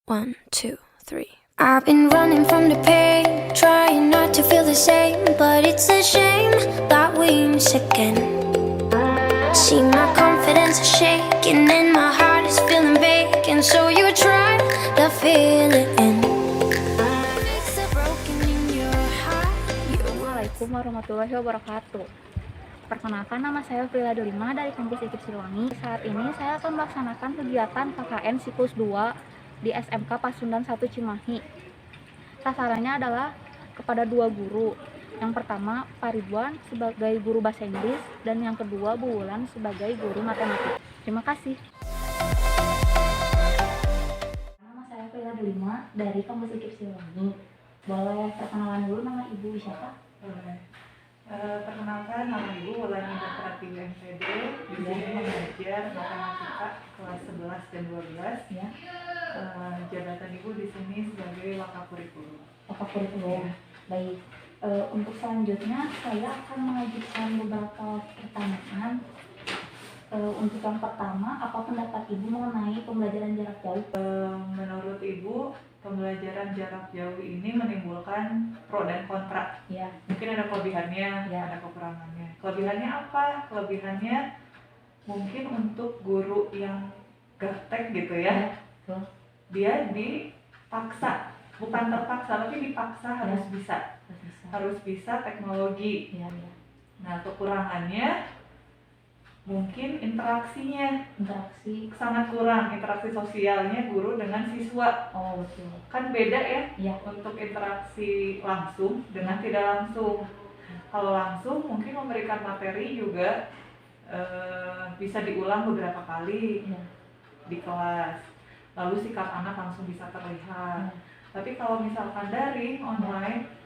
1, 2, 3. I've been running from the pain, trying not to feel the same, but it's a shame that we miss again. See, my confidence is shaking and my heart is feeling vacant, so you try to fill it in. Fix the broken in your heart. Assalamualaikum warahmatullahi wabarakatuh. Perkenalkan, nama saya Prila Delima dari Kampus IKIP Siliwangi. Saat ini saya akan melaksanakan kegiatan KKN siklus 2 di SMK Pasundan 1 Cimahi. Sasarannya adalah kepada 2 guru. Yang pertama, Pak Ridwan sebagai guru bahasa Inggris dan yang kedua, Bu Wulan sebagai guru matematika. Terima kasih. Nama saya Prila Delima dari Kampus IKIP Siliwangi. Boleh perkenalan dulu nama Ibu siapa? Boleh. Perkenalkan, nama Ibu Wulan Pratiwi MPD. Di sini mengajar matematika kelas 11 dan 12. Ya. Jabatan Ibu di sini sebagai wakakurikulum. Wakakurikulum. Baik. Untuk selanjutnya saya akan mengajukan beberapa pertanyaan. Untuk yang pertama, apa pendapat Ibu mengenai pembelajaran jarak jauh? Menurut Ibu, pembelajaran jarak jauh ini menimbulkan pro dan kontra. Ya. Mungkin ada kelebihannya, Ya. ada kekurangannya. Kelebihannya apa? Kelebihannya mungkin untuk guru yang gaptek gitu ya. Ya. Dia dipaksa, bukan terpaksa, tapi dipaksa harus bisa. Harus bisa teknologi. Ya. Nah, kekurangannya mungkin interaksinya sangat kurang, interaksi sosialnya guru dengan siswa. Oh, betul. Kan beda ya, Ya. untuk interaksi langsung dengan tidak langsung. Kalau langsung mungkin memberikan materi juga bisa diulang beberapa kali Ya. di kelas, lalu sikap anak langsung bisa terlihat. Ya. Tapi kalau misalkan daring, online,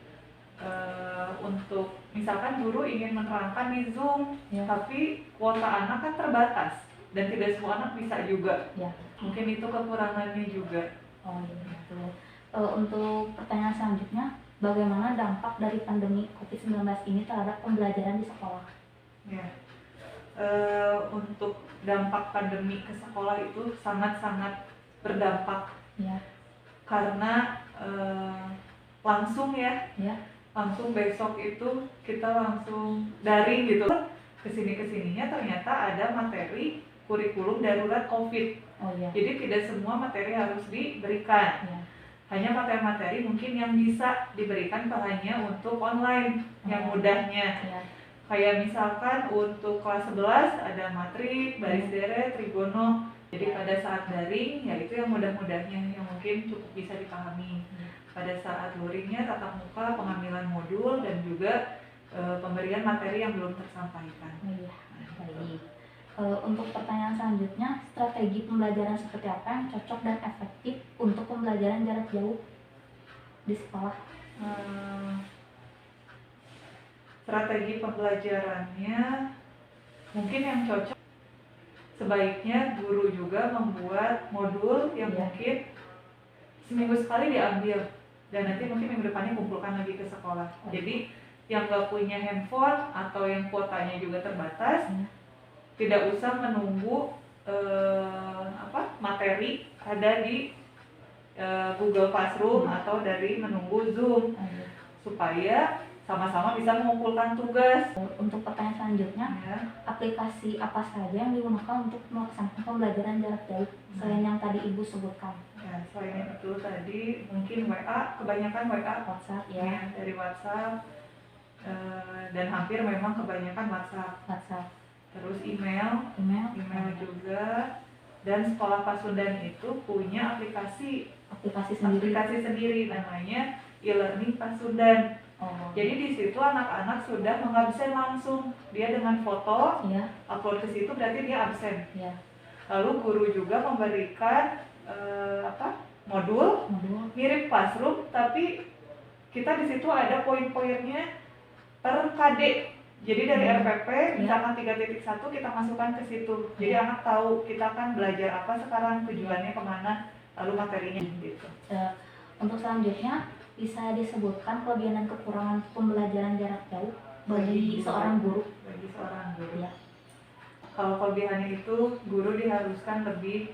untuk misalkan guru ingin menerangkan di Zoom, Ya. tapi kuota anak kan terbatas dan tidak semua anak bisa juga. Ya. Mungkin itu kekurangannya juga. Oh, iya, betul. Untuk pertanyaan selanjutnya, bagaimana dampak dari pandemi COVID-19 ini terhadap pembelajaran di sekolah? Ya. Untuk dampak pandemi ke sekolah itu sangat-sangat berdampak. Ya. Karena langsung ya. Langsung besok itu kita langsung daring gitu. Kesininya ternyata ada materi kurikulum darurat COVID. Oh, iya. Jadi tidak semua materi harus diberikan. Ya. Hanya materi-materi mungkin yang bisa diberikan hanya untuk online, yang mudahnya. Ya. Kayak misalkan untuk kelas 11 ada matrik, baris deret, trigono. Jadi pada saat daring ya itu yang mudah-mudahnya yang mungkin cukup bisa dipahami. Pada saat luringnya tatap muka, pengambilan modul dan juga pemberian materi yang belum tersampaikan. Iya, baik. Untuk pertanyaan selanjutnya, strategi pembelajaran seperti apa yang cocok dan efektif untuk pembelajaran jarak jauh di sekolah? Strategi pembelajarannya mungkin yang cocok, sebaiknya guru juga membuat modul yang mungkin seminggu sekali diambil dan nanti mungkin minggu depannya kumpulkan lagi ke sekolah. Jadi yang nggak punya handphone atau yang kuotanya juga terbatas, tidak usah menunggu materi ada di Google Classroom atau dari menunggu Zoom, supaya sama-sama bisa mengumpulkan tugas. Untuk pertanyaan selanjutnya, aplikasi apa saja yang digunakan untuk melaksanakan pembelajaran jarak jauh selain yang tadi Ibu sebutkan? Ya, selain itu tadi mungkin WA, kebanyakan WA, WhatsApp ya, dari WhatsApp, dan hampir memang kebanyakan WhatsApp. Terus email juga, dan sekolah Pasundan itu punya aplikasi sendiri namanya e-learning Pasundan. Oh. Jadi di situ anak-anak sudah mengabsen langsung, dia dengan foto, upload ke situ berarti dia absen. Lalu guru juga memberikan modul mirip classroom, tapi kita di situ ada poin-poinnya per KD. Jadi dari RPP misalkan 3.1 kita masukkan ke situ. Jadi anak tahu kita kan belajar apa sekarang, tujuannya kemana, lalu materinya gitu. Untuk selanjutnya, bisa disebutkan kelebihan dan kekurangan pembelajaran jarak jauh bagi seorang guru? Ya. Kalau kelebihannya itu guru diharuskan lebih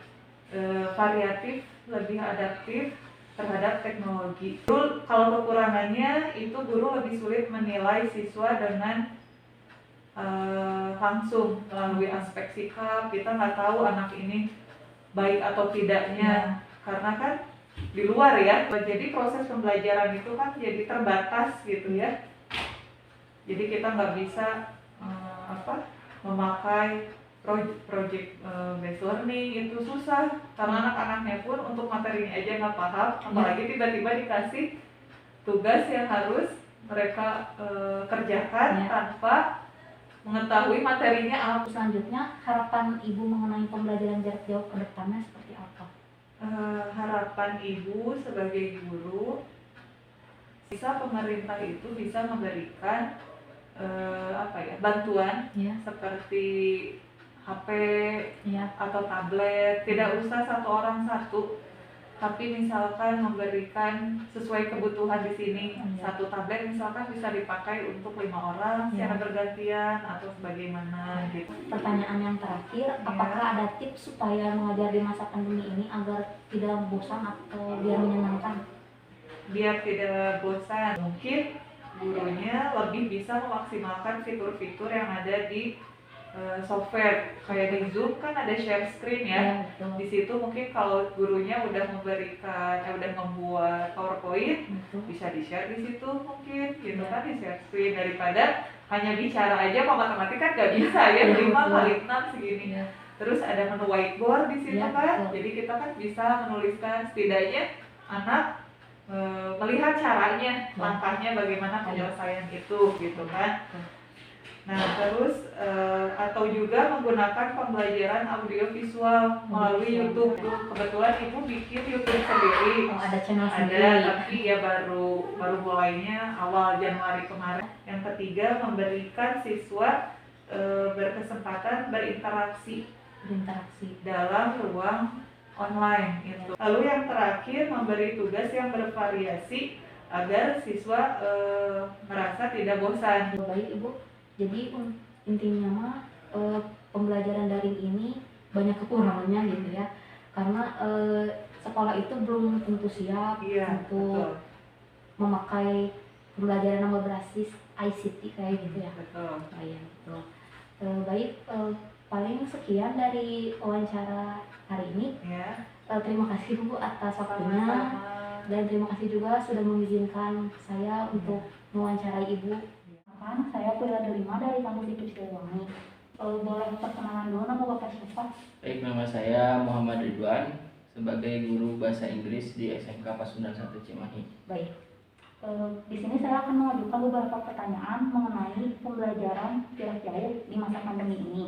variatif lebih adaptif terhadap teknologi. Kalau kekurangannya itu guru lebih sulit menilai siswa dengan langsung melalui aspek sikap. Kita nggak tahu anak ini baik atau tidaknya karena kan di luar ya. Jadi proses pembelajaran itu kan jadi terbatas gitu ya. Jadi kita nggak bisa memakai project based learning, itu susah karena anak-anaknya pun untuk materinya aja nggak paham, apalagi tiba-tiba dikasih tugas yang harus mereka kerjakan tanpa mengetahui materinya apa. Selanjutnya, harapan Ibu mengenai pembelajaran jarak jauh ke depannya seperti apa? Harapan Ibu sebagai guru, bisa pemerintah itu bisa memberikan bantuan seperti HP atau tablet, tidak usah satu orang satu, tapi misalkan memberikan sesuai kebutuhan di sini. Satu tablet misalkan bisa dipakai untuk 5 orang secara bergantian atau sebagaimana gitu. Pertanyaan yang terakhir, apakah ada tips supaya mengajar di masa pandemi ini agar tidak bosan atau biar menyenangkan? Biar tidak bosan, mungkin gurunya lebih bisa memaksimalkan fitur-fitur yang ada di software. Kayak di Zoom kan ada share screen ya. Di situ mungkin kalau gurunya udah membuat PowerPoint, bisa di-share di situ mungkin gitu kan, di share screen, daripada hanya bicara aja. Kalau matematika kan nggak bisa ya, 5 x 6 segini. Terus ada menu whiteboard di situ kan. Jadi kita kan bisa menuliskan, setidaknya anak melihat caranya, langkahnya bagaimana penyelesaian itu gitu kan. Nah terus atau juga menggunakan pembelajaran audiovisual melalui YouTube. Kebetulan Ibu bikin YouTube sendiri. Ada channel sendiri. Ada, tapi ya baru mulainya awal Januari kemarin. Yang ketiga, memberikan siswa berkesempatan berinteraksi dalam ruang online itu. Lalu yang terakhir, memberi tugas yang bervariasi agar siswa merasa tidak bosan. Baik Ibu, jadi intinya mah pembelajaran daring ini banyak kekurangannya gitu ya, karena sekolah itu belum tentu siap untuk memakai pembelajaran yang berbasis ICT kayak gitu ya. Betul. Baik, paling sekian dari wawancara hari ini. Terima kasih Bu atas waktunya, dan terima kasih juga sudah mengizinkan saya untuk mewawancarai Ibu. Saya Prila Delima dari Kampus IKIP Siliwangi. Boleh perkenalan dulu, nama Bapak siapa? Baik, nama saya Muhammad Ridwan sebagai guru bahasa Inggris di SMK Pasundan 1 Cimahi. Baik. Di sini saya akan mengajukan beberapa pertanyaan mengenai pembelajaran jarak jauh di masa pandemi ini.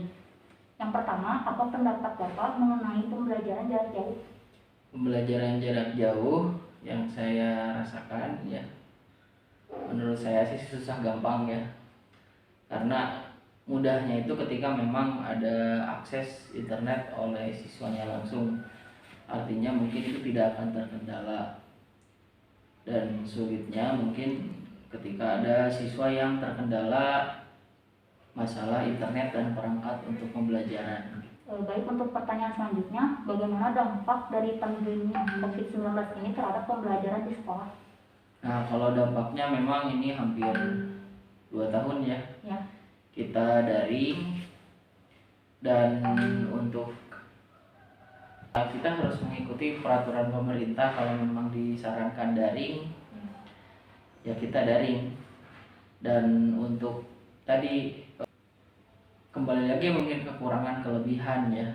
Yang pertama, apa pendapat Bapak mengenai pembelajaran jarak jauh? Pembelajaran jarak jauh yang saya rasakan ya, menurut saya sih susah gampang ya, karena mudahnya itu ketika memang ada akses internet oleh siswanya langsung, artinya mungkin itu tidak akan terkendala. Dan sulitnya mungkin ketika ada siswa yang terkendala masalah internet dan perangkat untuk pembelajaran. Baik, untuk pertanyaan selanjutnya, bagaimana dampak dari pandemi COVID-19 ini terhadap pembelajaran di sekolah? Nah, kalau dampaknya memang ini hampir 2 tahun ya. Kita daring, dan untuk kita harus mengikuti peraturan pemerintah. Kalau memang disarankan daring, ya kita daring. Dan untuk tadi kembali lagi mungkin kekurangan kelebihan ya.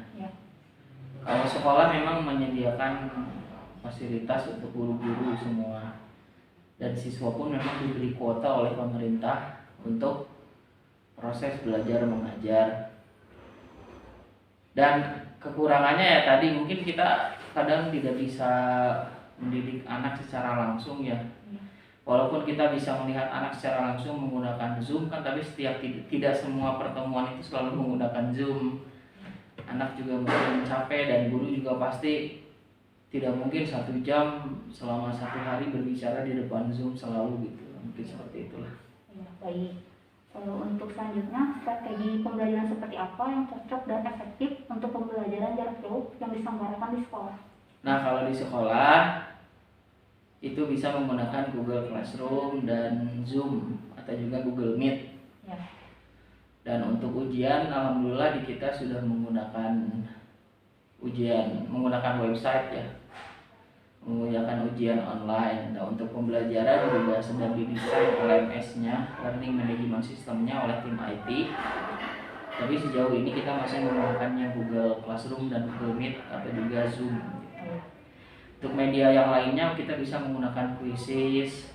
Kalau sekolah memang menyediakan fasilitas untuk guru-guru semua, dan siswa pun memang diberi kuota oleh pemerintah untuk proses belajar mengajar. Dan kekurangannya ya tadi, mungkin kita kadang tidak bisa mendidik anak secara langsung ya. Walaupun kita bisa melihat anak secara langsung menggunakan Zoom kan, tapi tidak semua pertemuan itu selalu menggunakan Zoom. Anak juga mungkin capek, dan guru juga pasti tidak mungkin 1 jam selama 1 hari berbicara di depan Zoom selalu gitu. Mungkin seperti itulah. Baik. Untuk selanjutnya, strategi pembelajaran seperti apa yang cocok dan efektif untuk pembelajaran jarak jauh yang diselenggarakan di sekolah? Nah, kalau di sekolah itu bisa menggunakan Google Classroom dan Zoom atau juga Google Meet. Ya. Dan untuk ujian, alhamdulillah di kita sudah menggunakan website ya, menggunakan ujian online. Dan untuk pembelajaran juga sedang didesain LMS-nya, Learning Management System-nya oleh tim IT. Tapi sejauh ini kita masih menggunakannya Google Classroom dan Google Meet atau juga Zoom. Untuk media yang lainnya kita bisa menggunakan Quizzes,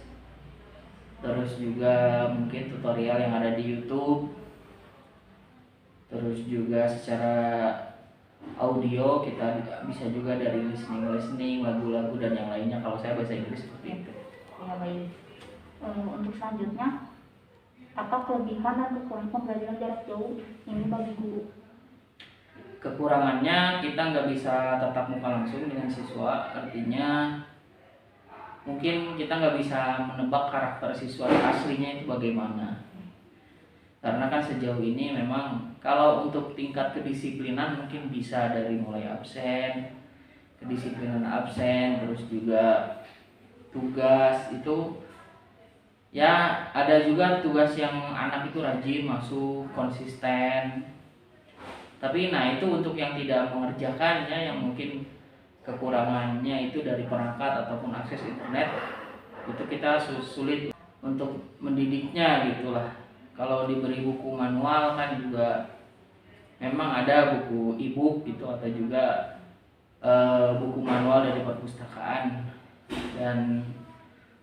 terus juga mungkin tutorial yang ada di YouTube, terus juga secara audio kita bisa juga dari listening, lagu-lagu dan yang lainnya. Kalau saya bahasa Inggris seperti itu. Ya, baik. Untuk selanjutnya, apa kelebihan dan kekurangan pembelajaran jarak jauh ini bagi guru? Kekurangannya kita nggak bisa tatap muka langsung dengan siswa, artinya mungkin kita nggak bisa menebak karakter siswa aslinya itu bagaimana. Karena kan sejauh ini memang kalau untuk tingkat kedisiplinan mungkin bisa dari mulai absen, kedisiplinan absen, terus juga tugas itu ya ada juga tugas yang anak itu rajin masuk, konsisten. Tapi nah itu untuk yang tidak mengerjakannya, yang mungkin kekurangannya itu dari perangkat ataupun akses internet, itu kita sulit untuk mendidiknya gitulah. Kalau diberi buku manual kan juga memang ada buku e-book gitu atau juga buku manual dari perpustakaan, dan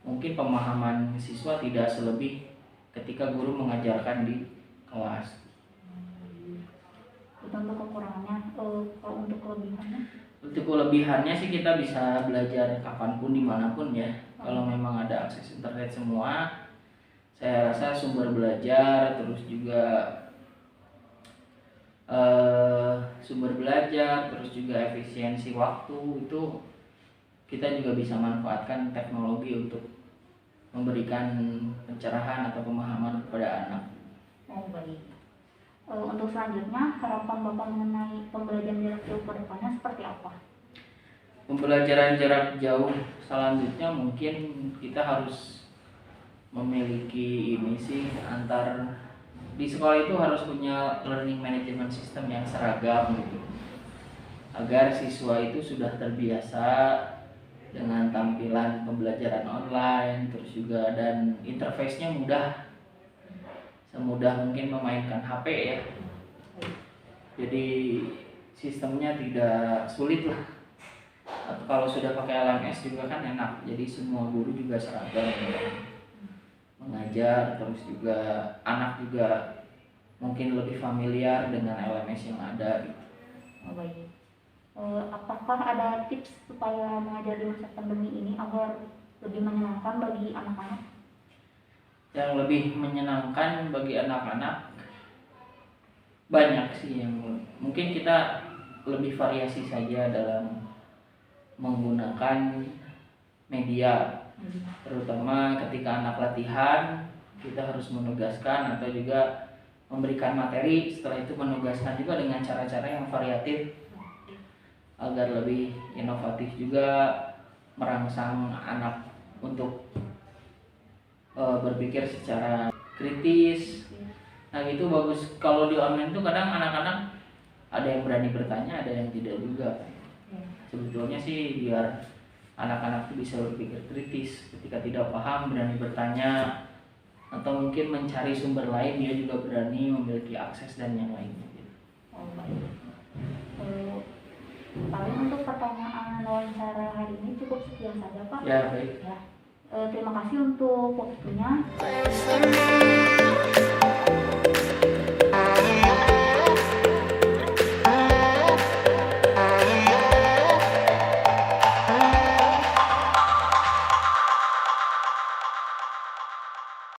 mungkin pemahaman siswa tidak selebih ketika guru mengajarkan di kelas. Itu untuk kekurangannya. Kalau untuk kelebihannya? Untuk kelebihannya sih kita bisa belajar kapanpun dimanapun ya. Kalau memang ada akses internet semua, saya rasa sumber belajar terus juga efisiensi waktu itu kita juga bisa manfaatkan teknologi untuk memberikan pencerahan atau pemahaman kepada anak. Oh, baik. Untuk selanjutnya, harapan Bapak mengenai pembelajaran jarak jauh ke depannya seperti apa? Pembelajaran jarak jauh selanjutnya mungkin kita harus memiliki ini sih, antar di sekolah itu harus punya learning management system yang seragam gitu, agar siswa itu sudah terbiasa dengan tampilan pembelajaran online, terus juga dan interface-nya mudah, semudah mungkin memainkan HP ya. Jadi sistemnya tidak sulit lah. Atau kalau sudah pakai LMS juga kan enak, jadi semua guru juga seragam mengajar, terus juga anak juga mungkin lebih familiar dengan LMS yang ada gitu. Oh, baik. Apakah ada tips supaya mengajar di masa pandemi ini agar lebih menyenangkan bagi anak-anak? Yang lebih menyenangkan bagi anak-anak banyak sih, yang mungkin kita lebih variasi saja dalam menggunakan media. Terutama ketika anak latihan, kita harus menugaskan atau juga memberikan materi, setelah itu menugaskan juga dengan cara-cara yang variatif agar lebih inovatif, juga merangsang anak untuk berpikir secara kritis. Nah itu bagus. Kalau di online itu kadang anak-anak ada yang berani bertanya, ada yang tidak juga. Sebetulnya sih biar anak-anak itu bisa berpikir kritis, ketika tidak paham berani bertanya, atau mungkin mencari sumber lain, dia juga berani memiliki akses dan yang lainnya gitu. Oh, baik. Paling untuk pertanyaan wawancara hari ini cukup sekian saja Pak. Ya baik. Ya. Terima kasih untuk waktunya.